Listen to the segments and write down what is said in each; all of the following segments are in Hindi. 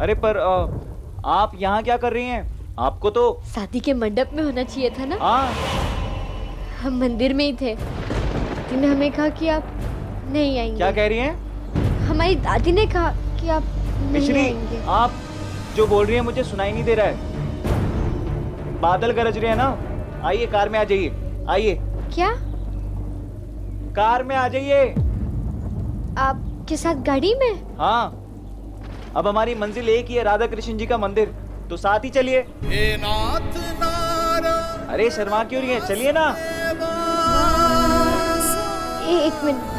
अरे पर आप यहाँ क्या कर रही हैं? आपको तो शादी के मंडप में होना चाहिए था ना। हाँ। हम मंदिर में ही थे। दादी ने हमें कहा कि आप नहीं आएंगे। क्या कह रही हैं? हमारी दादी ने कहा कि आप नहीं मिश्री, आएंगे। आप जो बोल रही हैं मुझे सुनाई नहीं दे रहा है। बादल गरज रहे हैं ना। आइए कार में आ जाइए। आइए क्या कार में आ जाइए। आपके साथ गाड़ी में? हाँ, अब हमारी मंजिल एक ही है, राधा कृष्ण जी का मंदिर, तो साथ ही चलिए। अरे शर्मा क्यों रही है, चलिए ना। एक मिनट।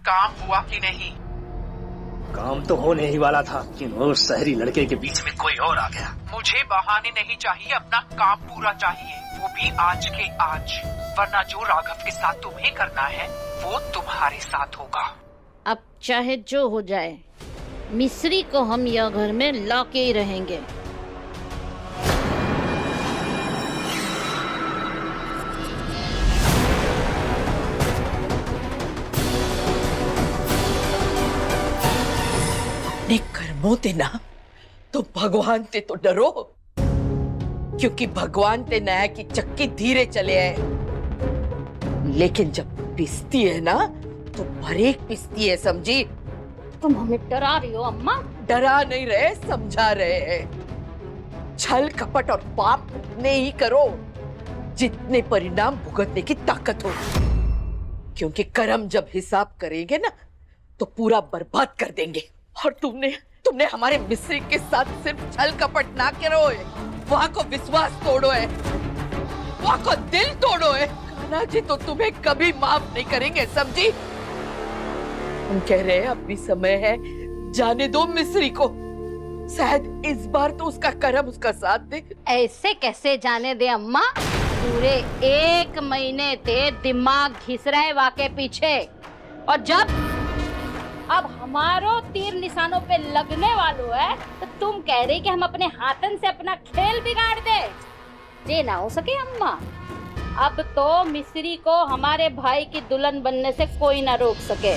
काम हुआ कि नहीं? काम तो होने ही वाला था कि उस शहरी लड़के के बीच में कोई और आ गया। मुझे बहाने नहीं चाहिए, अपना काम पूरा चाहिए, वो भी आज के आज, वरना जो राघव के साथ तुम्हें करना है वो तुम्हारे साथ होगा। अब चाहे जो हो जाए, मिस्री को हम यह घर में लाके ही रहेंगे। अपने कर्मों ते ना तो भगवान ते तो डरो, क्योंकि भगवान ते नया की चक्की धीरे चले है, लेकिन जब पिसती है ना तो भरेक पिसती है, समझी? तुम हमें डरा रही हो अम्मा? डरा नहीं रहे, समझा रहे हैं। छल कपट और पाप उतने ही करो जितने परिणाम भुगतने की ताकत हो, क्योंकि कर्म जब हिसाब करेंगे ना तो पूरा बर्बाद कर देंगे। और तुमने हमारे मिस्री के साथ सिर्फ छल कपट ना करो है, वहां को विश्वास तोड़ो है, वहां को दिल तोड़ो है। कान्हा जी तो तुम्हें कभी माफ नहीं करेंगे, समझी? हम कह रहे हैं अभी समय है, जाने दो मिस्री को, शायद इस बार तो उसका कर्म उसका साथ दे। ऐसे कैसे जाने दे अम्मा? पूरे 1 महीने से दिमाग घिस रहे वाके पीछे, और जब अब हमारो तीर निशानों पे लगने वालों है तो तुम कह रही कि हम अपने हाथन से अपना खेल बिगाड़ दे? ये ना हो सके अम्मा। अब तो मिस्री को हमारे भाई की दुल्हन बनने से कोई ना रोक सके।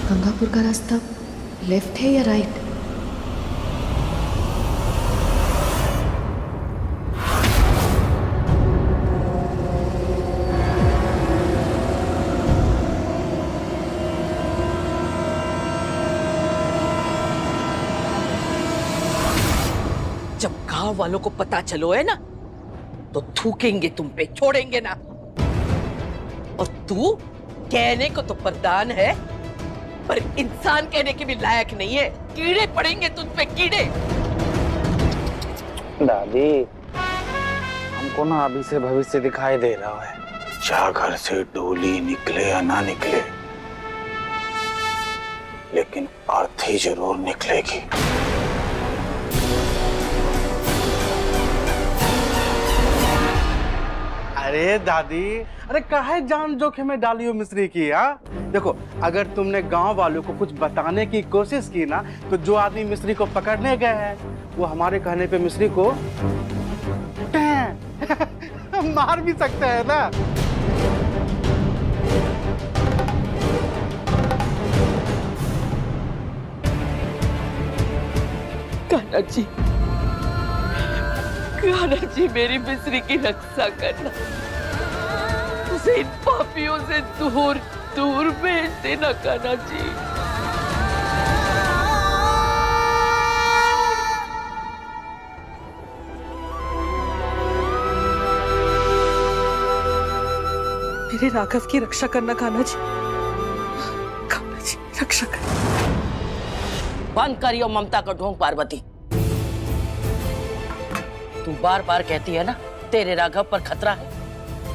गंगापुर का रास्ता लेफ्ट है या राइट? जब गांव वालों को पता चलो है ना तो थूकेंगे तुम पे, छोड़ेंगे ना। और तू कहने को तो प्रधान है, पर इंसान कहने के भी लायक नहीं है। कीड़े पड़ेंगे तुझ पे, कीड़े। दादी, हमको ना अभी से भविष्य दिखाई दे रहा है, चाहे घर से डोली निकले या ना निकले, लेकिन अर्थी जरूर निकलेगी। अरे दादी, अरे काहे जान जोखिम में डाली हो मिस्री की? हाँ देखो, अगर तुमने गांव वालों को कुछ बताने की कोशिश की ना तो जो आदमी मिस्री को पकड़ने गए हैं वो हमारे कहने पे मिस्री को मार भी सकते हैं ना। कान्हा जी, कान्हा जी, मेरी मिस्री की रक्षा करना, उसे इन पापियों से दूर दूर भेज देना कान्हा जी। मेरे राघव की रक्षा करना कान्हा जी, रक्षा कर। बंद करियो ममता का ढोंग पार्वती। तू बार बार कहती है ना तेरे राघव पर खतरा है,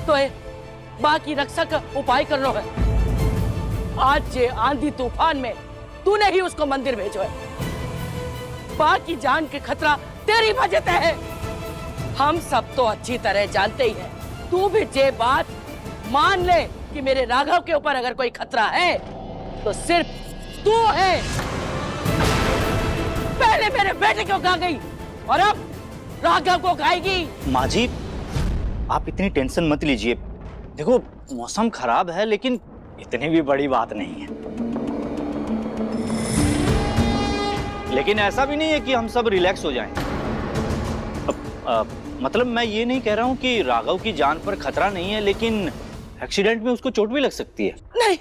तो ये माँ की रक्षा का उपाय करना है। आज ये आंधी तूफान में तूने ही उसको मंदिर भेजो है। माँ की जान के खतरा तेरी वजह से है। हम सब तो अच्छी तरह जानते ही हैं। तू भी ये बात मान ले कि मेरे राघव के ऊपर अगर कोई खतरा है तो सिर्फ तू है। पहले मेरे बेटे को खा गई और अब राघव को खाएगी। माँ जी, आप इतनी टेंशन मत लीजिए। देखो मौसम खराब है लेकिन इतनी भी बड़ी बात नहीं है। लेकिन ऐसा भी नहीं है कि हम सब रिलैक्स हो जाएं। मतलब मैं ये नहीं कह रहा हूँ कि राघव की जान पर खतरा नहीं है, लेकिन एक्सीडेंट में उसको चोट भी लग सकती है। नहीं,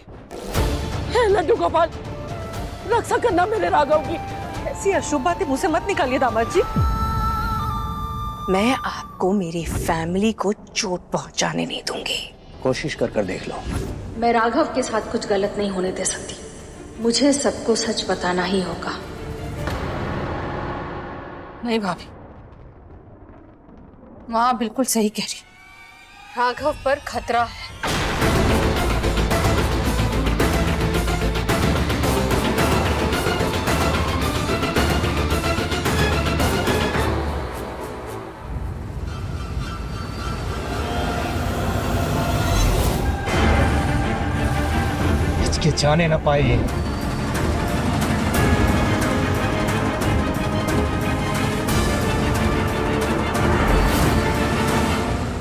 लड्डू गोपाल, रक्षा करना मेरे राघव की। ऐसी अशुभ बातें मुझसे मत निकालिए दामाद जी। मैं आपको मेरी फैमिली को चोट पहुंचाने नहीं दूंगी। कोशिश कर देख लो। मैं राघव के साथ कुछ गलत नहीं होने दे सकती। मुझे सबको सच बताना ही होगा। नहीं भाभी, माँ बिल्कुल सही कह रही। राघव पर खतरा है। जाने ना पाए।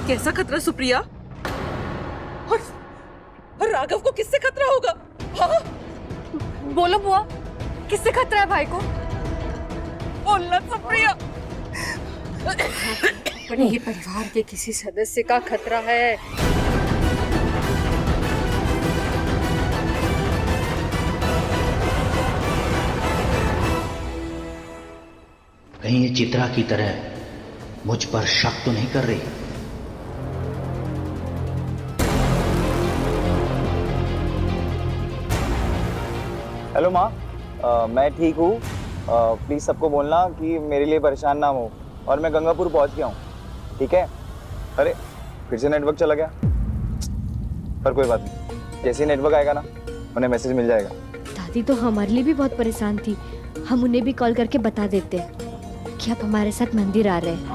कैसा खतरा सुप्रिया? और राघव को किससे खतरा होगा? हाँ? बोलो बुआ, किससे खतरा है भाई को? बोलना सुप्रिया। अपने ही परिवार के किसी सदस्य का खतरा है। कहीं ये चित्रा की तरह मुझ पर शक तो नहीं कर रही? हेलो माँ, मैं ठीक हूँ। प्लीज़ सबको बोलना कि मेरे लिए परेशान ना हो। और मैं गंगापुर पहुँच गया हूँ, ठीक है? अरे फिर से नेटवर्क चला गया, पर कोई बात नहीं। जैसे ही नेटवर्क आएगा ना, उन्हें मैसेज मिल जाएगा। दादी तो हमारे लिए भी बहुत परेशान थी। हम उन्हें भी कॉल करके बता देते हैं कि आप हमारे साथ मंदिर आ रहे हैं।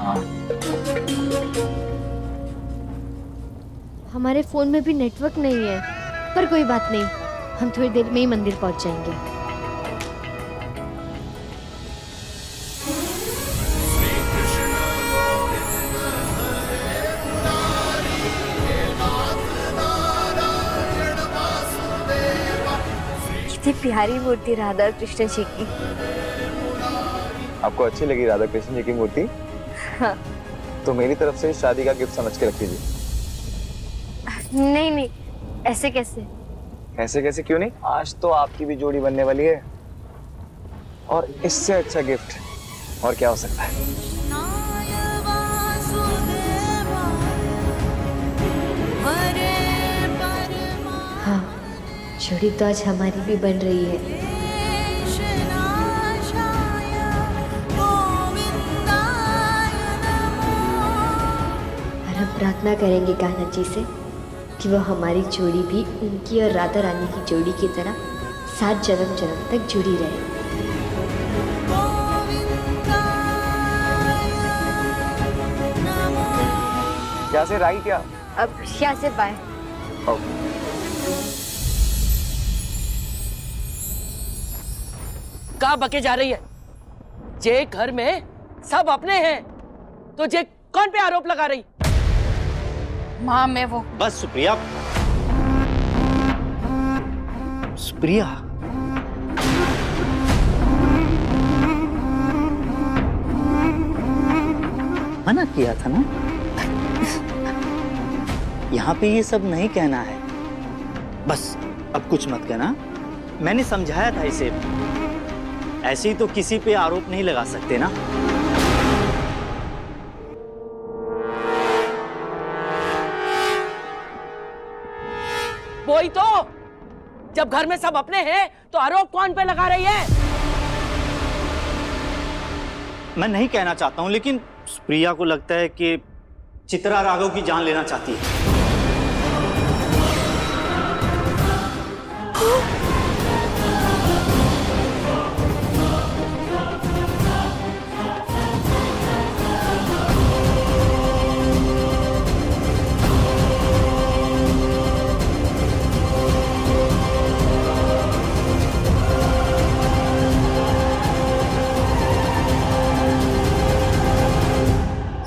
हमारे फोन में भी नेटवर्क नहीं है, पर कोई बात नहीं, हम थोड़ी देर में ही मंदिर पहुंच जाएंगे। कितनी प्यारी मूर्ति राधा कृष्ण जी की। आपको अच्छी लगी राधा कृष्ण जी की मूर्ति? हाँ। तो मेरी तरफ से शादी का गिफ्ट समझ के रख लीजिए। नहीं नहीं, ऐसे कैसे? ऐसे कैसे क्यों नहीं? आज तो आपकी भी जोड़ी बनने वाली है, और इससे अच्छा गिफ्ट और क्या हो सकता है? हाँ, जोड़ी तो आज हमारी भी बन रही है। और हम प्रार्थना करेंगे कान्हा जी से कि वो हमारी जोड़ी भी उनकी और राधा रानी की जोड़ी की तरह 7 जन्म तक जुड़ी रहे। क्या से रागी क्या? अब क्या से बाय। कहाँ बके जा रही है? जे घर में सब अपने हैं, तो जे कौन पे आरोप लगा रही? माँ मैं वो। बस सुप्रिया, सुप्रिया, मना किया था ना, यहाँ पे ये सब नहीं कहना है। बस अब कुछ मत कहना। मैंने समझाया था इसे, ऐसे ही तो किसी पे आरोप नहीं लगा सकते ना। वही तो, जब घर में सब अपने हैं तो आरोप कौन पे लगा रही है? मैं नहीं कहना चाहता हूं, लेकिन प्रिया को लगता है कि चित्रा राघव की जान लेना चाहती है।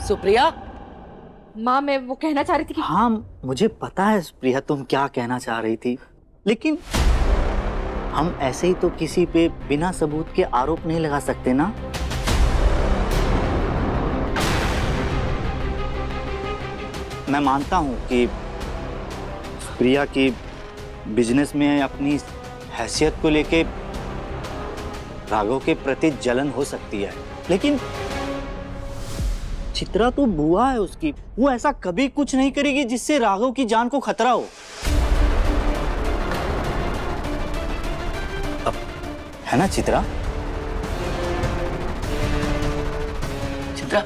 सुप्रिया, माँ मैं वो कहना चाह रही थी कि हाँ, मुझे पता है प्रिया तुम क्या कहना चाह रही थी, लेकिन हम ऐसे ही तो किसी पे बिना सबूत के आरोप नहीं लगा सकते ना। मैं मानता हूं कि प्रिया की बिजनेस में अपनी हैसियत को लेके राघव के प्रति जलन हो सकती है, लेकिन चित्रा तो बुआ है उसकी, वो ऐसा कभी कुछ नहीं करेगी जिससे राघव की जान को खतरा हो। अब है ना चित्रा? चित्रा,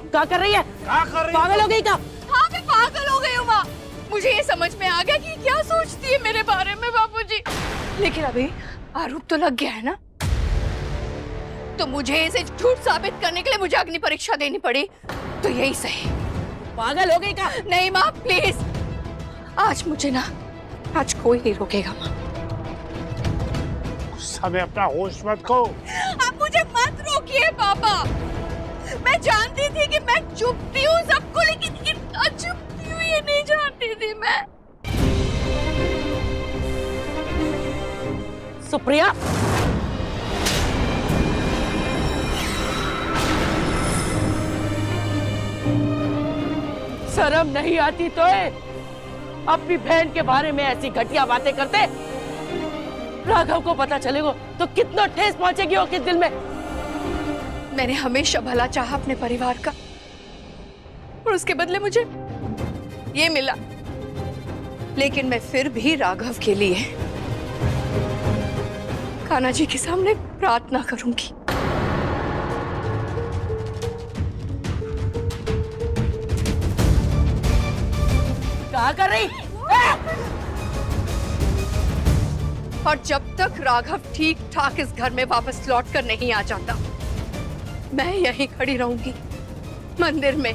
क्या कर रही है? पागल हो गई क्या? हाँ मैं पागल हो गई हूँ माँ। मुझे ये समझ में आ गया कि क्या सोचती है मेरे बारे में बापूजी। लेकिन अभी आरोप तो लग गया है ना, तो मुझे इसे झूठ साबित करने के लिए मुझे अग्नि परीक्षा देनी पड़ी, तो यही सही। पागल हो गई क्या? नहीं माँ प्लीज, आज मुझे ना, आज कोई नहीं रोकेगा माँ। समय अपना होश मत खो। आप मुझे मत रोकिए पापा। मैं जानती थी कि मैं चुपती हूँ सबको, लेकिन इतना चुपती हूँ ये नहीं जानती थी मैं। सुप्रिया, शर्म नहीं आती तो है अपनी बहन के बारे में ऐसी घटिया बातें करते? राघव को पता चलेगा तो कितना ठेस पहुंचेगी उसके दिल में। मैंने हमेशा भला चाहा अपने परिवार का, और उसके बदले मुझे ये मिला। लेकिन मैं फिर भी राघव के लिए कान्हा जी के सामने प्रार्थना करूंगी। क्या कर रही? और जब तक राघव ठीक ठाक इस घर में वापस लौट कर नहीं आ जाता, मैं यहीं खड़ी रहूंगी मंदिर में।